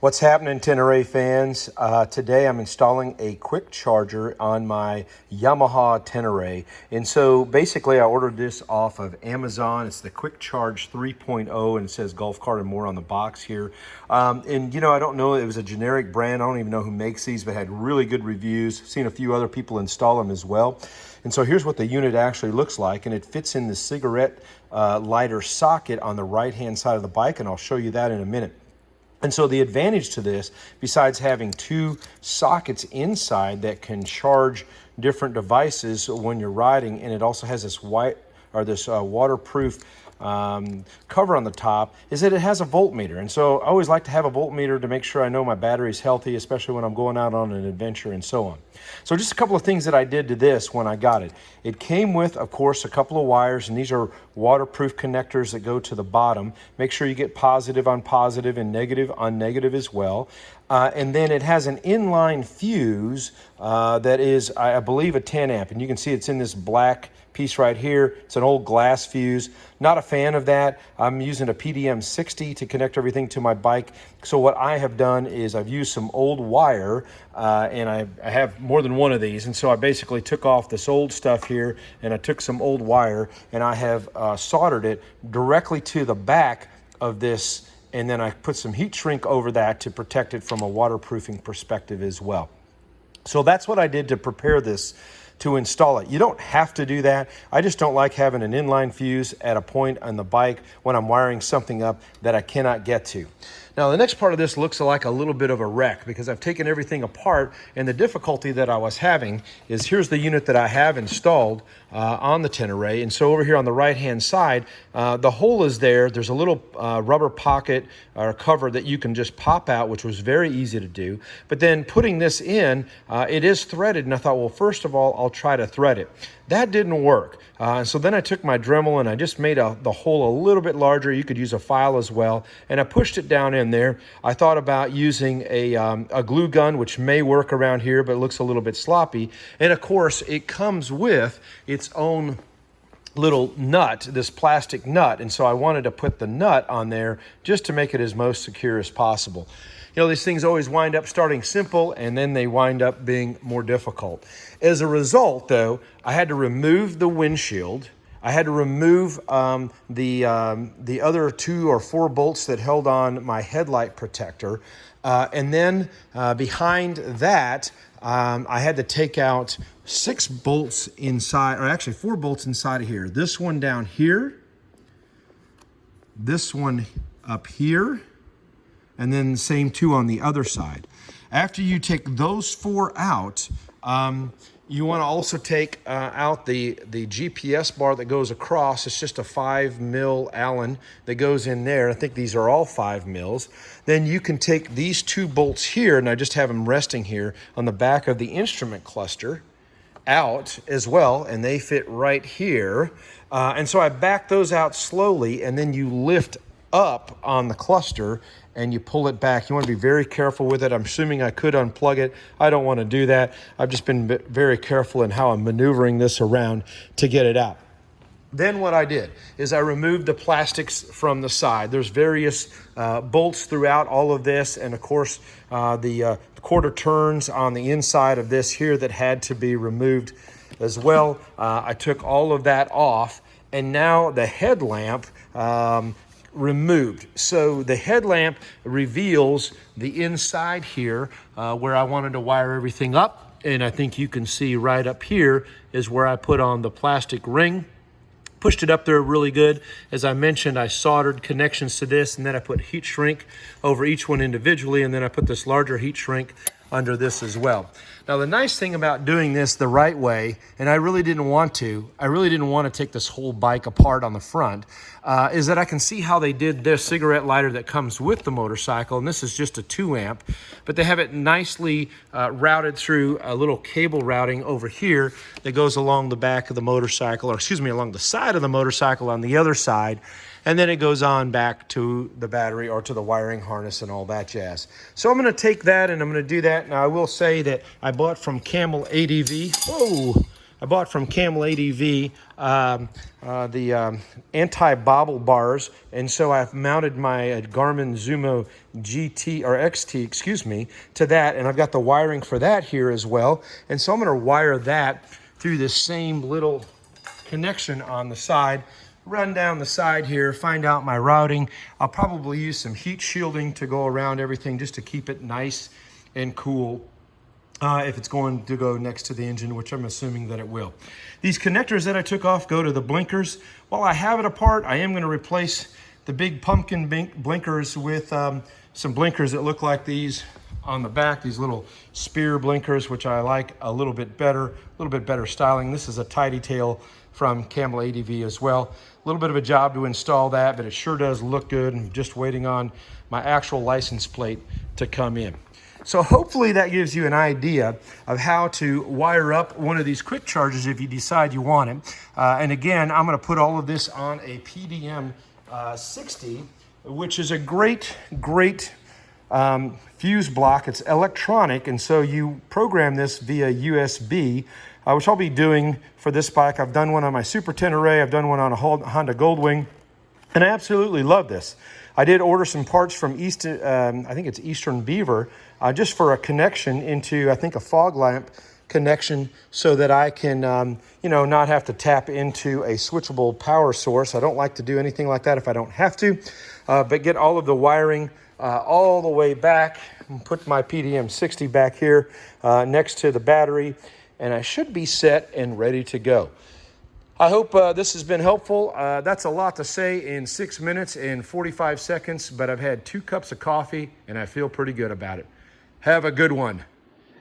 What's happening, Tenere fans? Today I'm installing a quick charger on my Yamaha Tenere. And so basically I ordered this off of Amazon. It's the QuickCharge 3.0 and it says Golf Cart and More on the box here. And you know, I don't know, it was a generic brand. I don't even know who makes these, but had really good reviews. Seen a few other people install them as well. And so here's what the unit actually looks like, and it fits in the cigarette lighter socket on the right-hand side of the bike, and I'll show you that in a minute. And so the advantage to this, besides having two sockets inside that can charge different devices when you're riding, and it also has this waterproof cover on the top, is that it has a voltmeter. And so I always like to have a voltmeter to make sure I know my battery's healthy, especially when I'm going out on an adventure and so on. So just a couple of things that I did to this when I got it. It came with, of course, a couple of wires, and these are waterproof connectors that go to the bottom. Make sure you get positive on positive and negative on negative as well. And then it has an inline fuse that is, I believe, a 10 amp. And you can see it's in this black piece right here. It's an old glass fuse. Not a fan of that. I'm using a PDM 60 to connect everything to my bike. So what I have done is I've used some old wire, and I have more than one of these. And so I basically took off this old stuff here, and I took some old wire, and I have soldered it directly to the back of this, and then I put some heat shrink over that to protect it from a waterproofing perspective as well. So that's what I did to prepare this to install it. You don't have to do that. I just don't like having an inline fuse at a point on the bike when I'm wiring something up that I cannot get to. Now, the next part of this looks like a little bit of a wreck because I've taken everything apart, and the difficulty that I was having is here's the unit that I have installed on the Tenere. And so over here on the right-hand side, the hole is there. There's a little rubber pocket or cover that you can just pop out, which was very easy to do. But then putting this in, it is threaded, and I thought, well, first of all, I'll try to thread it. That didn't work. So then I took my Dremel and I just made the hole a little bit larger. You could use a file as well. And I pushed it down in there. I thought about using a glue gun, which may work around here, but it looks a little bit sloppy. And of course, it comes with its own little nut, this plastic nut. And so I wanted to put the nut on there just to make it as most secure as possible. You know, these things always wind up starting simple and then they wind up being more difficult. As a result, though, I had to remove the windshield. I had to remove the other 2 or 4 bolts that held on my headlight protector. And then behind that, I had to take out 6 bolts inside, or actually 4 bolts inside of here. This one down here, this one up here, and then the same 2 on the other side. After you take those 4 out, you want to also take out the GPS bar that goes across. It's just a 5 mil Allen that goes in there. I think these are all 5 mils. Then you can take these 2 bolts here, and I just have them resting here on the back of the instrument cluster, out as well, and they fit right here. And so I back those out slowly, and then you lift up on the cluster and you pull it back. You want to be very careful with it. I'm assuming I could unplug it. I don't want to do that. I've just been very careful in how I'm maneuvering this around to get it out. Then what I did is I removed the plastics from the side. There's various bolts throughout all of this, and of course the quarter turns on the inside of this here that had to be removed as well. I took all of that off, and now the headlamp removed. So the headlamp reveals the inside here where I wanted to wire everything up. And I think you can see right up here is where I put on the plastic ring. Pushed it up there really good. As I mentioned, I soldered connections to this, and then I put heat shrink over each one individually, and then I put this larger heat shrink under this as well. Now, the nice thing about doing this the right way, and I really didn't want to take this whole bike apart on the front, is that I can see how they did this cigarette lighter that comes with the motorcycle, and this is just a 2 amp, but they have it nicely routed through a little cable routing over here that goes along the back of the motorcycle, or excuse me, along the side of the motorcycle on the other side. And then it goes on back to the battery or to the wiring harness and all that jazz. So I'm going to take that and I'm going to do that. Now, I will say that I bought from Camel ADV. Oh, I bought from Camel ADV the anti-bobble bars, and so I've mounted my Garmin Zumo GT or XT, excuse me, to that, and I've got the wiring for that here as well. And so I'm going to wire that through this same little connection on the side, run down the side here, find out my routing. I'll probably use some heat shielding to go around everything just to keep it nice and cool if it's going to go next to the engine, which I'm assuming that it will. These connectors that I took off go to the blinkers. While I have it apart, I am going to replace the big pumpkin blinkers with some blinkers that look like these on the back, these little spear blinkers, which I like a little bit better styling. This is a tidy tail from Camel ADV as well. A little bit of a job to install that, but it sure does look good. I'm just waiting on my actual license plate to come in. So hopefully that gives you an idea of how to wire up one of these quick chargers if you decide you want it. And again, I'm going to put all of this on a PDM 60, which is a great fuse block. It's electronic, and so you program this via USB, which I'll be doing for this bike. I've done one on my Super Tenere, I've done one on a Honda Goldwing, and I absolutely love this. I did order some parts from I think it's Eastern Beaver, just for a connection into, I think, a fog lamp connection, so that I can, you know, not have to tap into a switchable power source. I don't like to do anything like that if I don't have to, but get all of the wiring all the way back and put my PDM 60 back here next to the battery, and I should be set and ready to go. I hope this has been helpful. That's a lot to say in 6 minutes and 45 seconds, but I've had 2 cups of coffee and I feel pretty good about it. Have a good one.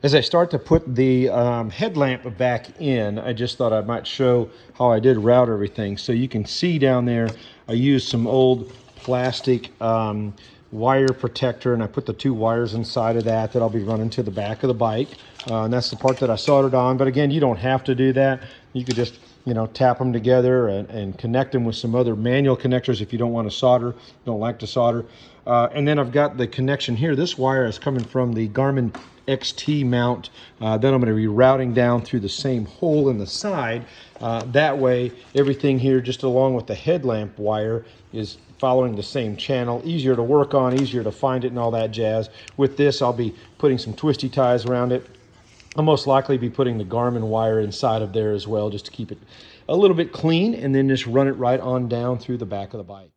As I start to put the headlamp back in, I just thought I might show how I did route everything. So you can see down there, I used some old plastic wire protector, and I put the 2 wires inside of that I'll be running to the back of the bike. And that's the part that I soldered on. But again, you don't have to do that. You could just, you know, tap them together and connect them with some other manual connectors if you don't want to solder, don't like to solder. And then I've got the connection here. This wire is coming from the Garmin XT mount. Then I'm going to be routing down through the same hole in the side. That way, everything here, just along with the headlamp wire, is following the same channel. Easier to work on, easier to find it, and all that jazz. With this, I'll be putting some twisty ties around it. I'll most likely be putting the Garmin wire inside of there as well, just to keep it a little bit clean, and then just run it right on down through the back of the bike.